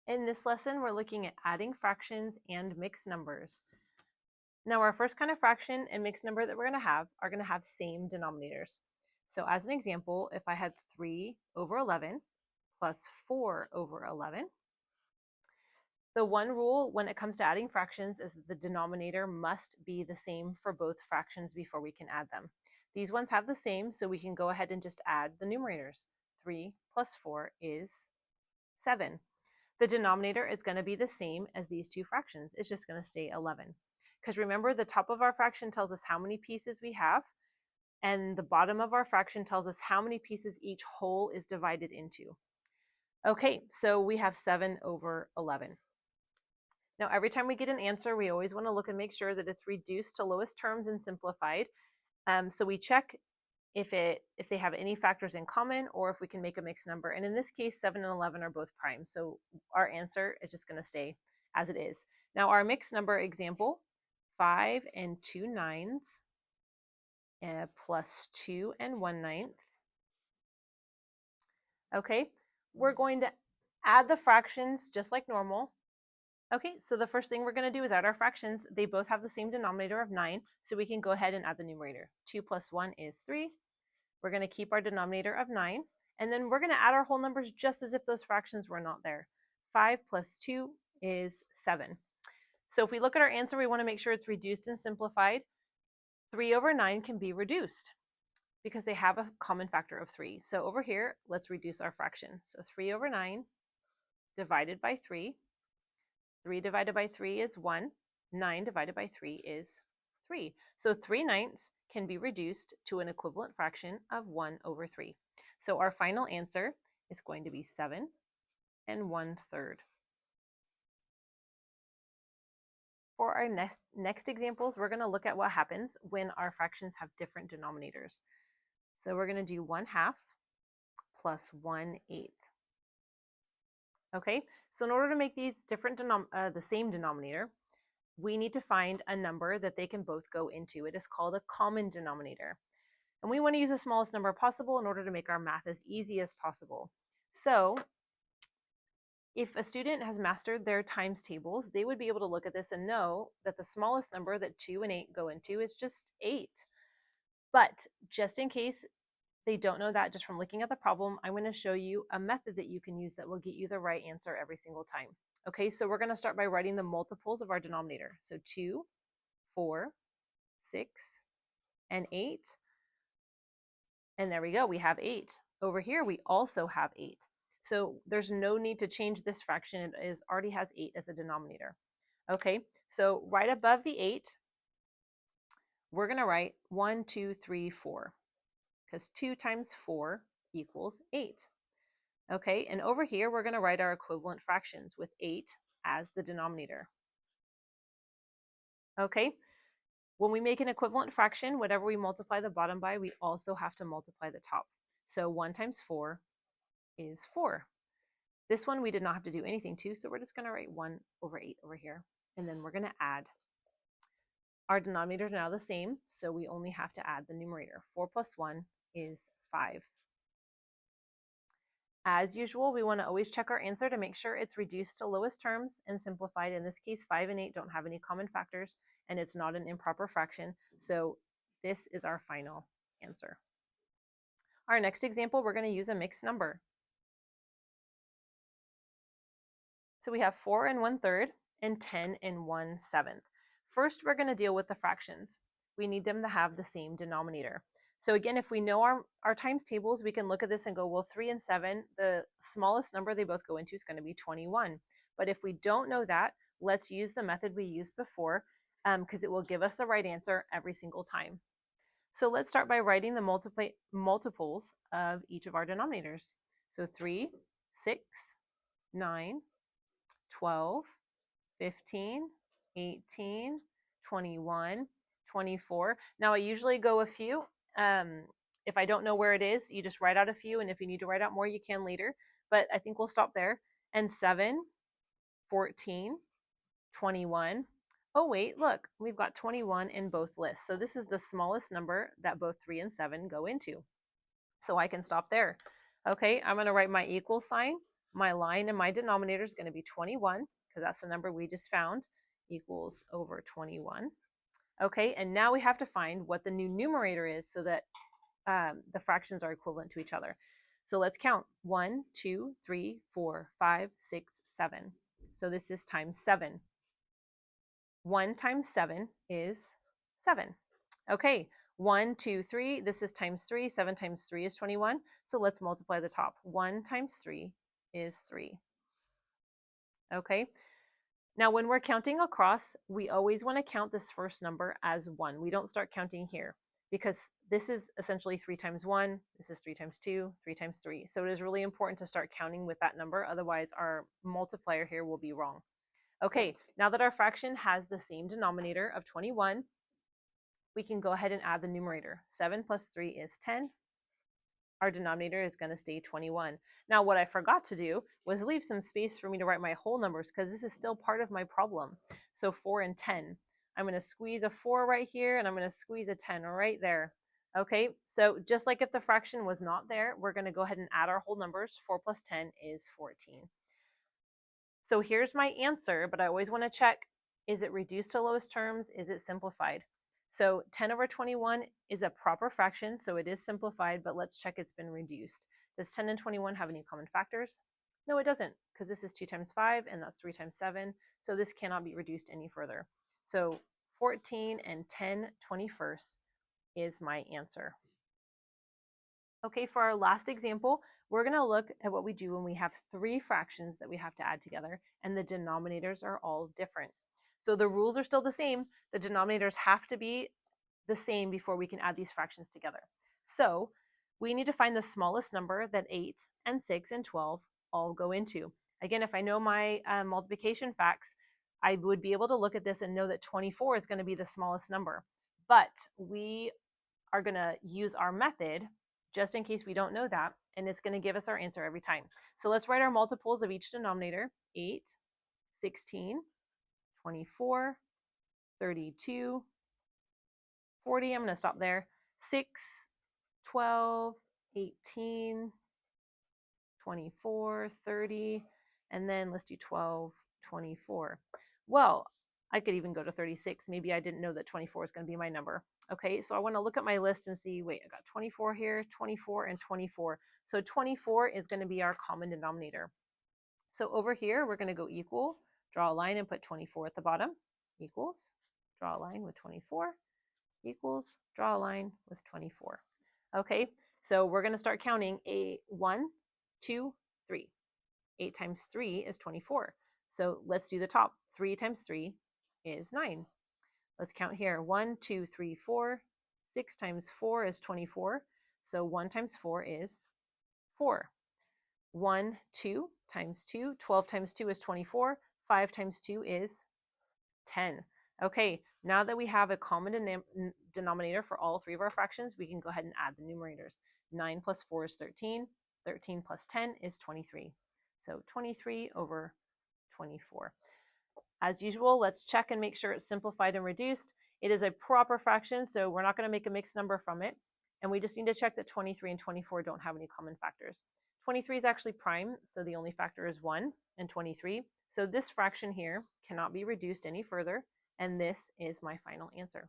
In this lesson, we're looking at adding fractions and mixed numbers. Now, our first kind of fraction and mixed number that we're going to have are going to have same denominators. So as an example, if I had 3 over 11 plus 4 over 11, the one rule when it comes to adding fractions is that the denominator must be the same for both fractions before we can add them. These ones have the same, so we can go ahead and just add the numerators. 3 plus 4 is 7. The denominator is going to be the same as these two fractions. It's just going to stay 11. Because remember, the top of our fraction tells us how many pieces we have, and the bottom of our fraction tells us how many pieces each whole is divided into. Okay, so we have 7 over 11. Now, every time we get an answer, we always want to look and make sure that it's reduced to lowest terms and simplified. So we check if they have any factors in common or if we can make a mixed number. And in this case, 7 and 11 are both prime. So our answer is just going to stay as it is. Now, our mixed number example, 5 and 2 9ths plus 2 and 1/9. Okay, we're going to add the fractions just like normal. Okay, so the first thing we're going to do is add our fractions. They both have the same denominator of 9, so we can go ahead and add the numerator. 2 plus 1 is 3. We're going to keep our denominator of 9, and then we're going to add our whole numbers just as if those fractions were not there. 5 plus 2 is 7. So if we look at our answer, we want to make sure it's reduced and simplified. 3 over 9 can be reduced because they have a common factor of 3. So over here, let's reduce our fraction. So 3 over 9 divided by 3. 3 divided by 3 is 1. 9 divided by 3 is 3. So 3/9 can be reduced to an equivalent fraction of 1 over 3. So our final answer is going to be 7 and 1/3. For our next examples, we're going to look at what happens when our fractions have different denominators. So we're going to do 1/2 plus 1/8. Okay, so in order to make these different the same denominator, we need to find a number that they can both go into. It is called a common denominator. And we want to use the smallest number possible in order to make our math as easy as possible. So if a student has mastered their times tables, they would be able to look at this and know that the smallest number that 2 and 8 go into is just 8. But just in case they don't know that just from looking at the problem, I'm going to show you a method that you can use that will get you the right answer every single time. Okay, so we're going to start by writing the multiples of our denominator. So 2, 4, 6, and 8. And there we go, we have 8. Over here, we also have 8. So there's no need to change this fraction. It already has 8 as a denominator. Okay, so right above the 8, we're going to write 1, 2, 3, 4. Because 2 times 4 equals 8. Okay, and over here, we're going to write our equivalent fractions with 8 as the denominator. Okay, when we make an equivalent fraction, whatever we multiply the bottom by, we also have to multiply the top. So 1 times 4 is 4. This one we did not have to do anything to, so we're just going to write 1 over 8 over here. And then we're going to add. Our denominators are now the same, so we only have to add the numerator. 4 plus 1 is 5. As usual, we want to always check our answer to make sure it's reduced to lowest terms and simplified. In this case, 5 and 8 don't have any common factors, and it's not an improper fraction. So this is our final answer. Our next example, we're going to use a mixed number. So we have 4 and 1/3 and 10 and 1/7. First, we're going to deal with the fractions. We need them to have the same denominator. So again, if we know our times tables, we can look at this and go, well, 3 and 7, the smallest number they both go into is going to be 21. But if we don't know that, let's use the method we used before because it will give us the right answer every single time. So let's start by writing the multiples of each of our denominators. So 3, 6, 9, 12, 15, 18, 21, 24. Now I usually go a few. If I don't know where it is, you just write out a few, and if you need to write out more, you can later. But I think we'll stop there. And 7, 14, 21. Oh wait, look, we've got 21 in both lists. So this is the smallest number that both 3 and 7 go into. So I can stop there. Okay, I'm going to write my equal sign My line in my denominator is going to be 21, because that's the number we just found, equals over 21. Okay, and now we have to find what the new numerator is so that the fractions are equivalent to each other. So let's count. 1, 2, 3, 4, 5, 6, 7. So this is times 7. 1 times 7 is 7. Okay, 1, 2, 3, this is times 3. 7 times 3 is 21. So let's multiply the top. 1 times 3 is 3. Okay, now when we're counting across, we always want to count this first number as 1. We don't start counting here, because this is essentially 3 times 1, this is 3 times 2, 3 times 3. So it is really important to start counting with that number, otherwise our multiplier here will be wrong. Okay, now that our fraction has the same denominator of 21, we can go ahead and add the numerator. 7 plus 3 is 10. Our denominator is going to stay 21. Now what I forgot to do was leave some space for me to write my whole numbers, because this is still part of my problem. So 4 and 10. I'm going to squeeze a 4 right here, and I'm going to squeeze a 10 right there. Okay, so just like if the fraction was not there, we're going to go ahead and add our whole numbers. 4 plus 10 is 14. So here's my answer, but I always want to check, is it reduced to lowest terms? Is it simplified? So 10 over 21 is a proper fraction, so it is simplified, but let's check it's been reduced. Does 10 and 21 have any common factors? No, it doesn't, because this is 2 times 5, and that's 3 times 7, so this cannot be reduced any further. So 14 and 10/21 is my answer. Okay, for our last example, we're going to look at what we do when we have 3 fractions that we have to add together, and the denominators are all different. So the rules are still the same. The denominators have to be the same before we can add these fractions together. So we need to find the smallest number that 8 and 6 and 12 all go into. Again, if I know my multiplication facts, I would be able to look at this and know that 24 is going to be the smallest number. But we are going to use our method just in case we don't know that, and it's going to give us our answer every time. So let's write our multiples of each denominator. 8, 16, 24, 32, 40, I'm going to stop there, 6, 12, 18, 24, 30, and then let's do 12, 24. Well, I could even go to 36. Maybe I didn't know that 24 is going to be my number. Okay, so I want to look at my list and see, wait, I got 24 here, 24, and 24. So 24 is going to be our common denominator. So over here, we're going to go equal, draw a line and put 24 at the bottom, equals, draw a line with 24, equals, draw a line with 24. Okay, so we're going to start counting. 1, 2, 3. 8 times 3 is 24. So let's do the top. 3 times 3 is 9. Let's count here. 1, 2, 3, 4. 6 times 4 is 24. So 1 times 4 is 4. 1, 2 times 2. 12 times 2 is 24. 5 times 2 is 10. Okay, now that we have a common denominator for all 3 of our fractions, we can go ahead and add the numerators. 9 plus 4 is 13. 13 plus 10 is 23. So 23 over 24. As usual, let's check and make sure it's simplified and reduced. It is a proper fraction, so we're not going to make a mixed number from it. And we just need to check that 23 and 24 don't have any common factors. 23 is actually prime, so the only factor is 1 and 23. So this fraction here cannot be reduced any further, and this is my final answer.